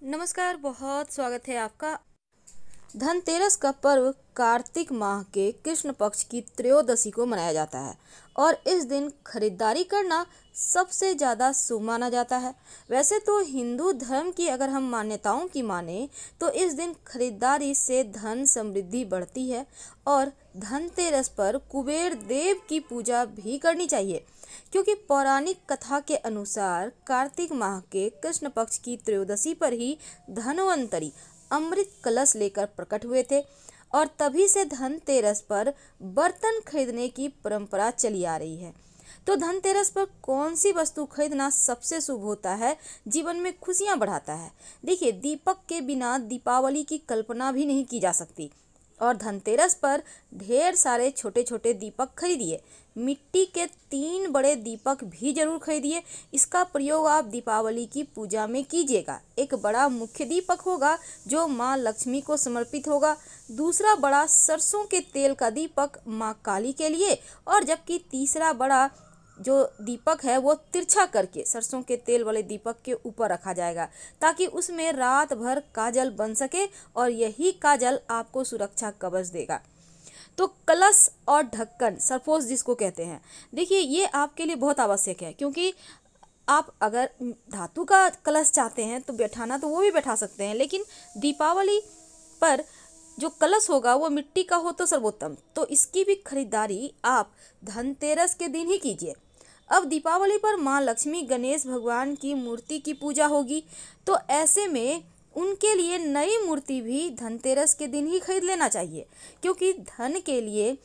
नमस्कार, बहुत स्वागत है आपका। धनतेरस का पर्व कार्तिक माह के कृष्ण पक्ष की त्रयोदशी को मनाया जाता है और इस दिन खरीदारी करना सबसे ज़्यादा शुभ माना जाता है। वैसे तो हिंदू धर्म की अगर हम मान्यताओं की माने तो इस दिन खरीदारी से धन समृद्धि बढ़ती है और धनतेरस पर कुबेर देव की पूजा भी करनी चाहिए, क्योंकि पौराणिक कथा के अनुसार कार्तिक माह के कृष्ण पक्ष की त्रयोदशी पर ही धनवंतरी अमृत कलश लेकर प्रकट हुए थे और तभी से धनतेरस पर बर्तन खरीदने की परंपरा चली आ रही है। तो धनतेरस पर कौन सी वस्तु खरीदना सबसे शुभ होता है, जीवन में खुशियां बढ़ाता है? देखिए, दीपक के बिना दीपावली की कल्पना भी नहीं की जा सकती और धनतेरस पर ढेर सारे छोटे छोटे दीपक खरीदिए। मिट्टी के 3 बड़े दीपक भी जरूर खरीदिए। इसका प्रयोग आप दीपावली की पूजा में कीजिएगा। एक बड़ा मुख्य दीपक होगा जो माँ लक्ष्मी को समर्पित होगा, दूसरा बड़ा सरसों के तेल का दीपक माँ काली के लिए, और जबकि तीसरा बड़ा जो दीपक है वो तिरछा करके सरसों के तेल वाले दीपक के ऊपर रखा जाएगा, ताकि उसमें रात भर काजल बन सके और यही काजल आपको सुरक्षा कवच देगा। तो कलश और ढक्कन, सरपोश जिसको कहते हैं, देखिए ये आपके लिए बहुत आवश्यक है, क्योंकि आप अगर धातु का कलश चाहते हैं तो बैठाना तो वो भी बैठा सकते हैं, लेकिन दीपावली पर जो कलश होगा वो मिट्टी का हो तो सर्वोत्तम। तो इसकी भी खरीदारी आप धनतेरस के दिन ही कीजिए। अब दीपावली पर माँ लक्ष्मी गणेश भगवान की मूर्ति की पूजा होगी, तो ऐसे में उनके लिए नई मूर्ति भी धनतेरस के दिन ही खरीद लेना चाहिए, क्योंकि धन के लिए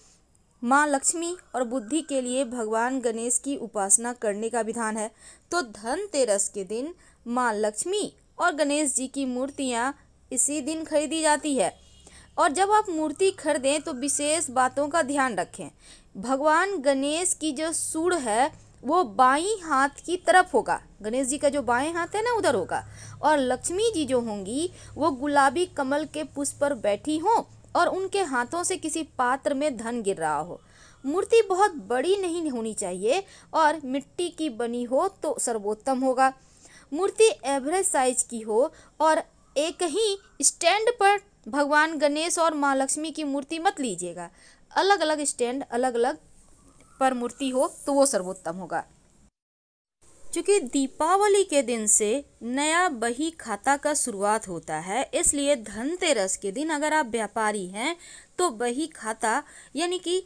माँ लक्ष्मी और बुद्धि के लिए भगवान गणेश की उपासना करने का विधान है। तो धनतेरस के दिन माँ लक्ष्मी और गणेश जी की मूर्तियाँ इसी दिन खरीदी जाती है। और जब आप मूर्ति खरीदें तो विशेष बातों का ध्यान रखें। भगवान गणेश की जो सूंड है वो बाईं हाथ की तरफ होगा, गणेश जी का जो बाएं हाथ है ना उधर होगा, और लक्ष्मी जी जो होंगी वो गुलाबी कमल के पुष्प पर बैठी हों और उनके हाथों से किसी पात्र में धन गिर रहा हो। मूर्ति बहुत बड़ी नहीं होनी चाहिए और मिट्टी की बनी हो तो सर्वोत्तम होगा। मूर्ति एवरेज साइज की हो और एक ही स्टैंड पर भगवान गणेश और माँ लक्ष्मी की मूर्ति मत लीजिएगा, अलग अलग स्टैंड अलग अलग पर मूर्ति हो तो वो सर्वोत्तम होगा। क्योंकि दीपावली के दिन से नया बही खाता का शुरुआत होता है, इसलिए धनतेरस के दिन अगर आप व्यापारी हैं तो बही खाता यानी कि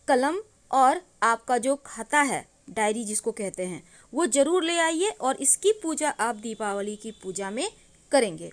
कलम और आपका जो खाता है, डायरी जिसको कहते हैं, वो जरूर ले आइए और इसकी पूजा आप दीपावली की पूजा में करेंगे।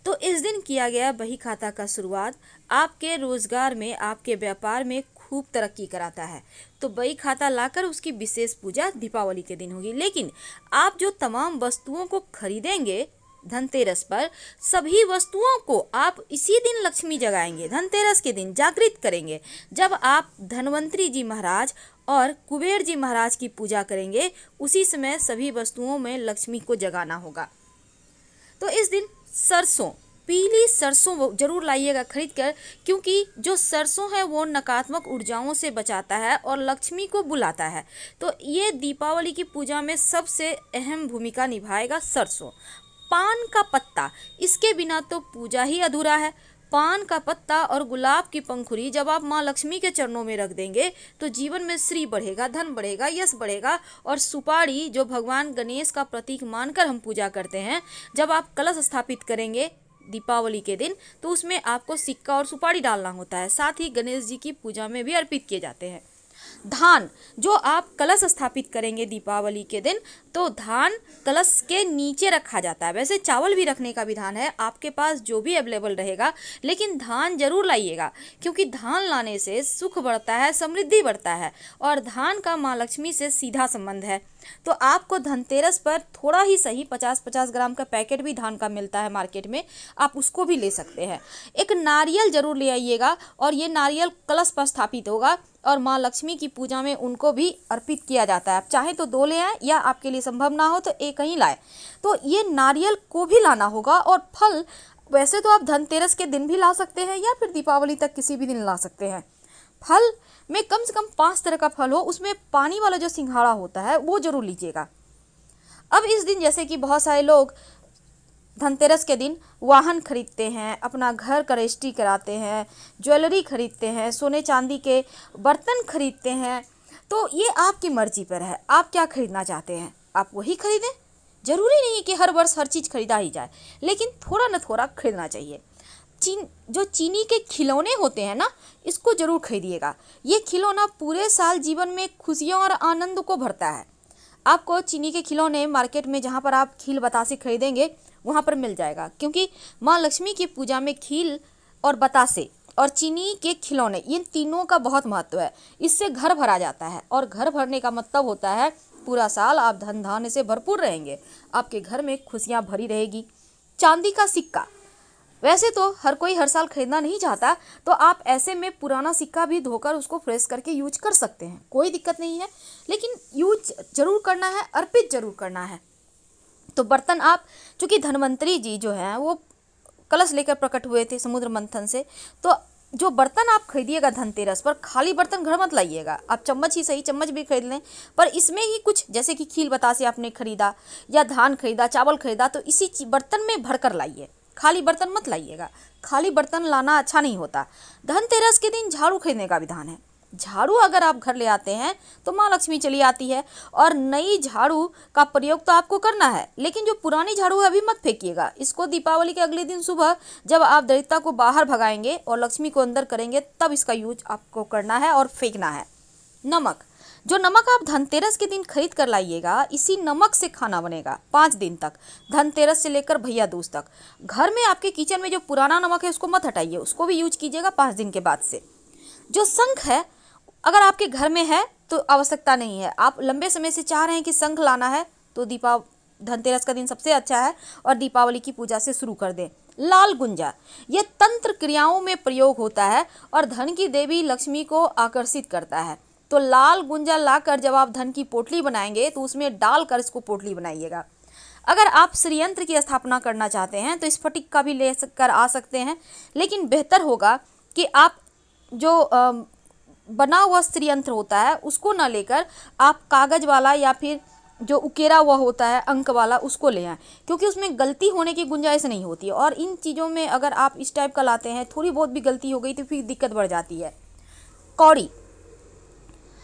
तो इस दिन किया गया बही खाता का शुरुआत आपके रोजगार में, आपके व्यापार में खूब तरक्की कराता है। तो बही खाता लाकर उसकी विशेष पूजा दीपावली के दिन होगी। लेकिन आप जो तमाम वस्तुओं को खरीदेंगे धनतेरस पर, सभी वस्तुओं को आप इसी दिन लक्ष्मी जगाएंगे, धनतेरस के दिन जागृत करेंगे। जब आप धनवंतरी जी महाराज और कुबेर जी महाराज की पूजा करेंगे, उसी समय सभी वस्तुओं में लक्ष्मी को जगाना होगा। तो इस दिन सरसों, पीली सरसों जरूर लाइएगा खरीद कर, क्योंकि जो सरसों है वो नकारात्मक ऊर्जाओं से बचाता है और लक्ष्मी को बुलाता है। तो ये दीपावली की पूजा में सबसे अहम भूमिका निभाएगा सरसों। पान का पत्ता, इसके बिना तो पूजा ही अधूरा है। पान का पत्ता और गुलाब की पंखुड़ी जब आप माँ लक्ष्मी के चरणों में रख देंगे तो जीवन में श्री बढ़ेगा, धन बढ़ेगा, यश बढ़ेगा। और सुपारी जो भगवान गणेश का प्रतीक मानकर हम पूजा करते हैं, जब आप कलश स्थापित करेंगे दीपावली के दिन तो उसमें आपको सिक्का और सुपारी डालना होता है, साथ ही गणेश जी की पूजा में भी अर्पित किए जाते हैं। धान जो आप कलश स्थापित करेंगे दीपावली के दिन, तो धान कलश के नीचे रखा जाता है। वैसे चावल भी रखने का विधान है, आपके पास जो भी अवेलेबल रहेगा, लेकिन धान जरूर लाइएगा, क्योंकि धान लाने से सुख बढ़ता है, समृद्धि बढ़ता है और धान का माँ लक्ष्मी से सीधा संबंध है। तो आपको धनतेरस पर थोड़ा ही सही 50-50 ग्राम का पैकेट भी धान का मिलता है मार्केट में, आप उसको भी ले सकते हैं। एक नारियल जरूर ले आइएगा और ये नारियल कलश पर स्थापित होगा और माँ लक्ष्मी की पूजा में उनको भी अर्पित किया जाता है। आप चाहे तो 2 ले आए या आपके लिए संभव ना हो तो एक ही लाए। तो ये नारियल को भी लाना होगा। और फल वैसे तो आप धनतेरस के दिन भी ला सकते हैं या फिर दीपावली तक किसी भी दिन ला सकते हैं। फल में कम से कम 5 तरह का फल हो, उसमें पानी वाला जो सिंघाड़ा होता है वो जरूर लीजिएगा। अब इस दिन जैसे कि बहुत सारे लोग धनतेरस के दिन वाहन खरीदते हैं, अपना घर का रजिस्ट्री कराते हैं, ज्वेलरी खरीदते हैं, सोने चांदी के बर्तन खरीदते हैं। तो ये आपकी मर्जी पर है, आप क्या खरीदना चाहते हैं आप वही खरीदें। जरूरी नहीं कि हर वर्ष हर चीज़ खरीदा ही जाए, लेकिन थोड़ा न थोड़ा खरीदना चाहिए। जो चीनी के खिलौने होते हैं ना, इसको जरूर खरीदिएगा। ये खिलौना पूरे साल जीवन में खुशियों और आनंद को भरता है। आपको चीनी के खिलौने मार्केट में जहाँ पर आप खील बतासे खरीदेंगे वहाँ पर मिल जाएगा, क्योंकि माँ लक्ष्मी की पूजा में खील और बतासे और चीनी के खिलौने, इन तीनों का बहुत महत्व है। इससे घर भरा जाता है, और घर भरने का मतलब होता है पूरा साल आप धन धान्य से भरपूर रहेंगे, आपके घर में खुशियाँ भरी रहेगी। चांदी का सिक्का, वैसे तो हर कोई हर साल खरीदना नहीं चाहता, तो आप ऐसे में पुराना सिक्का भी धोकर उसको फ्रेश करके यूज कर सकते हैं, कोई दिक्कत नहीं है। लेकिन यूज जरूर करना है, अर्पित जरूर करना है। तो बर्तन आप, चूँकि धन्वंतरी जी जो हैं वो कलश लेकर प्रकट हुए थे समुद्र मंथन से, तो जो बर्तन आप खरीदिएगा धनतेरस पर, खाली बर्तन घर मत लाइएगा। आप चम्मच ही सही, चम्मच भी खरीद लें, पर इसमें ही कुछ, जैसे कि खील बतासे आपने खरीदा या धान खरीदा, चावल खरीदा, तो इसी बर्तन में भर कर लाइए, खाली बर्तन मत लाइएगा। खाली बर्तन लाना अच्छा नहीं होता। धनतेरस के दिन झाड़ू खरीदने का विधान है। झाड़ू अगर आप घर ले आते हैं तो माँ लक्ष्मी चली आती है, और नई झाड़ू का प्रयोग तो आपको करना है, लेकिन जो पुरानी झाड़ू है अभी मत फेंकिएगा। इसको दीपावली के अगले दिन सुबह जब आप दरिद्रता को बाहर भगाएंगे और लक्ष्मी को अंदर करेंगे, तब इसका यूज आपको करना है और फेंकना है। नमक, जो नमक आप धनतेरस के दिन खरीद कर लाइएगा, इसी नमक से खाना बनेगा 5 दिन तक, धनतेरस से लेकर भैया दूज तक। घर में आपके किचन में जो पुराना नमक है उसको मत हटाइए, उसको भी यूज कीजिएगा 5 दिन के बाद से। जो शंख है, अगर आपके घर में है तो आवश्यकता नहीं है, आप लंबे समय से चाह रहे हैं कि शंख लाना है, तो धनतेरस का दिन सबसे अच्छा है, और दीपावली की पूजा से शुरू कर दें। लाल गुंजा, ये तंत्र क्रियाओं में प्रयोग होता है और धन की देवी लक्ष्मी को आकर्षित करता है। तो लाल गुंजा लाकर जब आप धन की पोटली बनाएंगे तो उसमें डालकर इसको पोटली बनाइएगा। अगर आप श्रीयंत्र की स्थापना करना चाहते हैं तो स्फटिक का भी ले कर आ सकते हैं, लेकिन बेहतर होगा कि आप जो बना हुआ श्रीयंत्र होता है उसको ना लेकर आप कागज वाला या फिर जो उकेरा हुआ होता है अंक वाला उसको ले आएं, क्योंकि उसमें गलती होने की गुंजाइश नहीं होती है। और इन चीज़ों में अगर आप इस टाइप का लाते हैं, थोड़ी बहुत भी गलती हो गई तो फिर दिक्कत बढ़ जाती है। कौड़ी,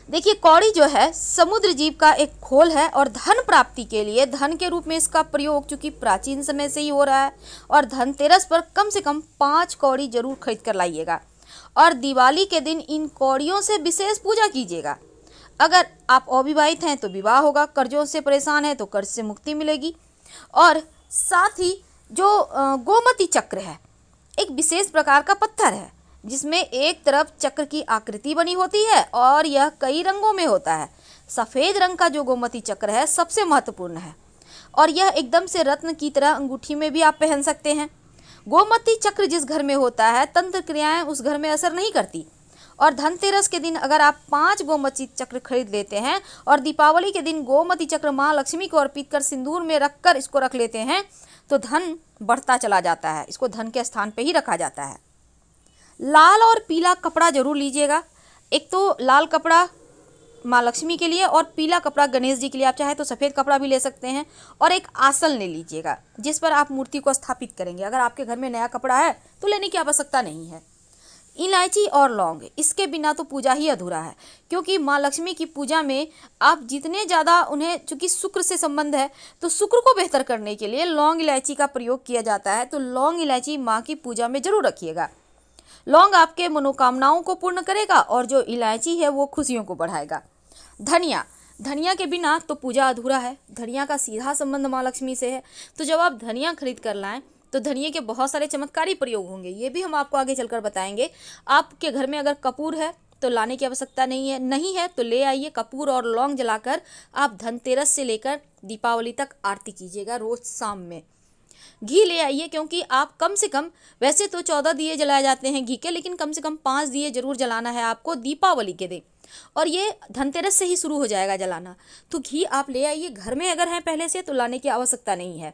देखिए कौड़ी जो है समुद्र जीव का एक खोल है, और धन प्राप्ति के लिए धन के रूप में इसका प्रयोग चूंकि प्राचीन समय से ही हो रहा है। और धनतेरस पर कम से कम 5 कौड़ी जरूर खरीद कर लाइएगा, और दिवाली के दिन इन कौड़ियों से विशेष पूजा कीजिएगा। अगर आप अविवाहित हैं तो विवाह होगा, कर्जों से परेशान हैं तो कर्ज से मुक्ति मिलेगी। और साथ ही जो गोमती चक्र है, एक विशेष प्रकार का पत्थर है जिसमें एक तरफ चक्र की आकृति बनी होती है और यह कई रंगों में होता है। सफ़ेद रंग का जो गोमती चक्र है सबसे महत्वपूर्ण है, और यह एकदम से रत्न की तरह अंगूठी में भी आप पहन सकते हैं। गोमती चक्र जिस घर में होता है, तंत्र क्रियाएं उस घर में असर नहीं करती। और धनतेरस के दिन अगर आप 5 गोमती चक्र खरीद लेते हैं और दीपावली के दिन गोमती चक्र माँ लक्ष्मी को अर्पित कर सिंदूर में रखकर इसको रख लेते हैं, तो धन बढ़ता चला जाता है। इसको धन के स्थान पे ही रखा जाता है। लाल और पीला कपड़ा जरूर लीजिएगा। एक तो लाल कपड़ा माँ लक्ष्मी के लिए और पीला कपड़ा गणेश जी के लिए। आप चाहे तो सफ़ेद कपड़ा भी ले सकते हैं। और एक आसन ले लीजिएगा जिस पर आप मूर्ति को स्थापित करेंगे। अगर आपके घर में नया कपड़ा है तो लेने की आवश्यकता नहीं है। इलायची और लौंग, इसके बिना तो पूजा ही अधूरा है, क्योंकि माँ लक्ष्मी की पूजा में आप जितने ज़्यादा उन्हें, चूँकि शुक्र से संबंध है तो शुक्र को बेहतर करने के लिए लौंग इलायची का प्रयोग किया जाता है। तो लौंग इलायची माँ की पूजा में जरूर रखिएगा। लौंग आपके मनोकामनाओं को पूर्ण करेगा और जो इलायची है वो खुशियों को बढ़ाएगा। धनिया, धनिया के बिना तो पूजा अधूरा है। धनिया का सीधा संबंध माँ लक्ष्मी से है। तो जब आप धनिया खरीद कर लाएं तो धनिये के बहुत सारे चमत्कारी प्रयोग होंगे, ये भी हम आपको आगे चलकर बताएंगे। आपके घर में अगर कपूर है तो लाने की आवश्यकता नहीं है तो ले आइए। कपूर और लौंग जलाकर आप धनतेरस से लेकर दीपावली तक आरती कीजिएगा रोज शाम में। घी ले आइए, क्योंकि आप कम से कम, वैसे तो 14 दिए जलाए जाते हैं घी के, लेकिन कम से कम 5 दिए जरूर जलाना है आपको दीपावली के दिन, और ये धनतेरस से ही शुरू हो जाएगा जलाना। तो घी आप ले आइए। घर में अगर है पहले से तो लाने की आवश्यकता नहीं है।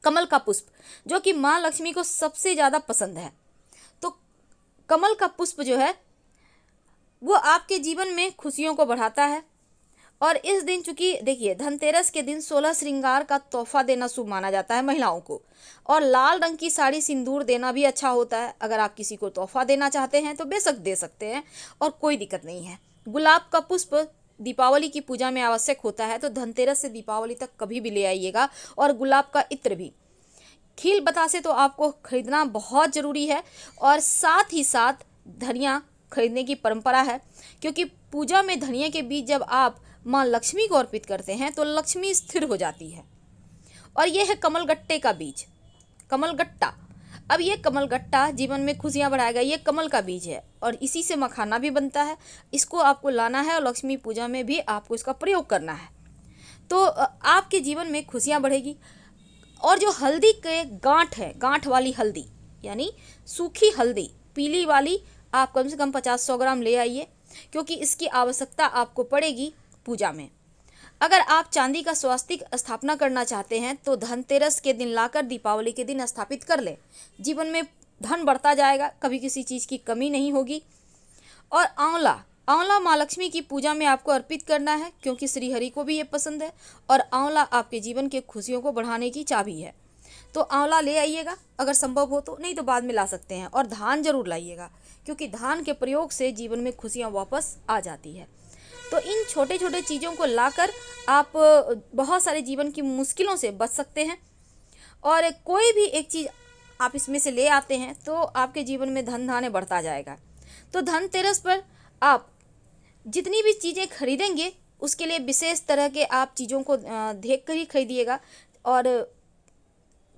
कमल का पुष्प, जो कि माँ लक्ष्मी को सबसे ज़्यादा पसंद है, तो कमल का पुष्प जो है वो आपके जीवन में खुशियों को बढ़ाता है और इस दिन चूंकि देखिए धनतेरस के दिन 16 श्रृंगार का तोहफा देना शुभ माना जाता है महिलाओं को। और लाल रंग की साड़ी सिंदूर देना भी अच्छा होता है। अगर आप किसी को तोहफा देना चाहते हैं तो बेशक दे सकते हैं और कोई दिक्कत नहीं है। गुलाब का पुष्प दीपावली की पूजा में आवश्यक होता है, तो धनतेरस से दीपावली तक कभी भी ले आइएगा। और गुलाब का इत्र भी, खील बतासे तो आपको खरीदना बहुत ज़रूरी है। और साथ ही साथ धनिया खरीदने की परंपरा है, क्योंकि पूजा में धनिया के बीज जब आप माँ लक्ष्मी को अर्पित करते हैं तो लक्ष्मी स्थिर हो जाती है। और ये है कमलगट्टे का बीज, कमलगट्टा। अब ये कमलगट्टा जीवन में खुशियाँ बढ़ाएगा। ये कमल का बीज है और इसी से मखाना भी बनता है। इसको आपको लाना है और लक्ष्मी पूजा में भी आपको इसका प्रयोग करना है, तो आपके जीवन में खुशियाँ बढ़ेगी। और जो हल्दी के गांठ है, गांठ वाली हल्दी यानी सूखी हल्दी पीली वाली, आप कम से कम 50-100 ग्राम ले आइए, क्योंकि इसकी आवश्यकता आपको पड़ेगी पूजा में। अगर आप चांदी का स्वास्तिक स्थापना करना चाहते हैं तो धनतेरस के दिन लाकर दीपावली के दिन स्थापित कर लें। जीवन में धन बढ़ता जाएगा, कभी किसी चीज़ की कमी नहीं होगी। और आंवला, आंवला माँ लक्ष्मी की पूजा में आपको अर्पित करना है, क्योंकि श्री हरि को भी ये पसंद है। और आंवला आपके जीवन के खुशियों को बढ़ाने की चाबी है, तो आंवला ले आइएगा अगर संभव हो तो, नहीं तो बाद में ला सकते हैं। और धान जरूर लाइएगा, क्योंकि धान के प्रयोग से जीवन में खुशियाँ वापस आ जाती है। तो इन छोटे छोटे चीज़ों को लाकर आप बहुत सारे जीवन की मुश्किलों से बच सकते हैं। और कोई भी एक चीज़ आप इसमें से ले आते हैं तो आपके जीवन में धन धान्य बढ़ता जाएगा। तो धनतेरस पर आप जितनी भी चीज़ें खरीदेंगे उसके लिए विशेष तरह के आप चीज़ों को देख कर ही खरीदिएगा और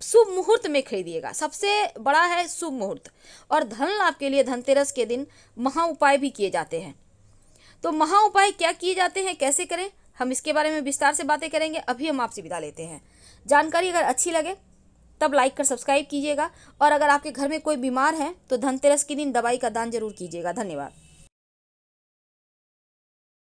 शुभ मुहूर्त में खरीदिएगा। सबसे बड़ा है शुभ मुहूर्त। और धन लाभ के लिए धनतेरस के दिन महा उपाय भी किए जाते हैं। तो महा उपाय क्या किए जाते हैं, कैसे करें, हम इसके बारे में विस्तार से बातें करेंगे। अभी हम आपसे विदा लेते हैं। जानकारी अगर अच्छी लगे तब लाइक कर सब्सक्राइब कीजिएगा। और अगर आपके घर में कोई बीमार है तो धनतेरस के दिन दवाई का दान जरूर कीजिएगा। धन्यवाद।